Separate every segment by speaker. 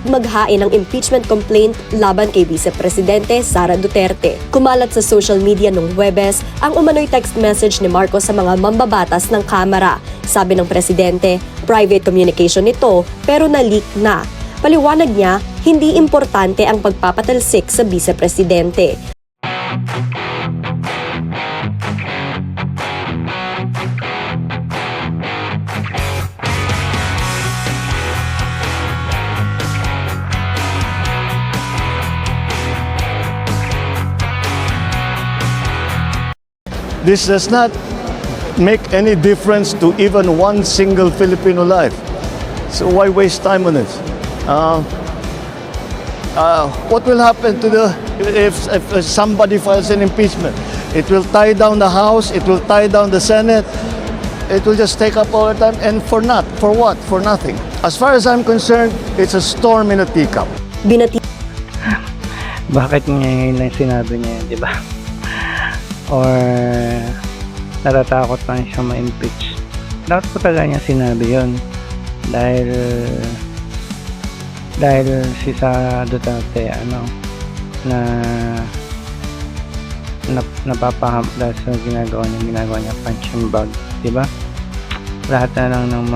Speaker 1: maghain ng impeachment complaint laban kay Vice Presidente Sara Duterte. Kumalat sa social media nung Huwebes ang umano'y text message ni Marcos sa mga mambabatas ng Kamara. Sabi ng Presidente, private communication ito pero na-leak na. Paliwanag niya, hindi importante ang pagpapatalsik sa Vice Presidente.
Speaker 2: This does not make any difference to even one single Filipino life. So why waste time on it? What will happen to if somebody files an impeachment? It will tie down the House, it will tie down the Senate, it will just take up all the time, and for what? For nothing. As far as I'm concerned, it's a storm in a teacup.
Speaker 3: Bakit ngayon lang sinabi niya yun, di ba? Or natatakot lang siya ma-impeach. Dapat po talaga niya sinabi yun. Dahil si Sara Duterte napapaham dahil sa ginagawa niya punching bag, di ba? Lahat na lang ng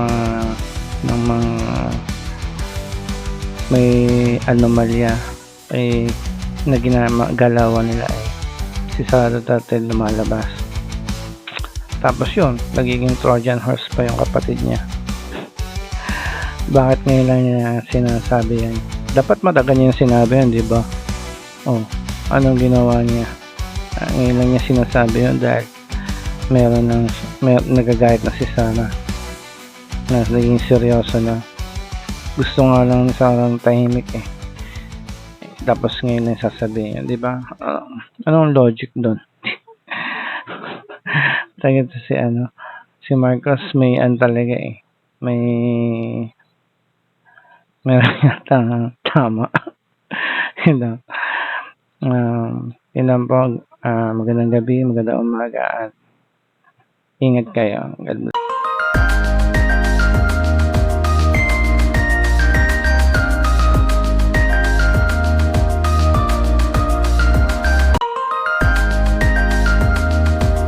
Speaker 3: mga may anomalya ay na ginagalawan nila si Sara Duterte lumalabas. Tapos yun, nagiging Trojan horse pa yung kapatid niya. Bakit ngayon lang niya sinasabi yan? Dapat matagal niya sinabi yan, di ba? Oh, anong ginawa niya? Ngayon lang niya sinasabi yun dahil nagagayat na si Sara na naging seryoso na. Gusto nga lang ni Sara ng tahimik tapos ngayon na sasabihin, di ba? Anong logic doon? Tagad si Marcos may talaga may yata tama. Yun lang po. Magandang gabi, magandang umaga at ingat kayo. God bless.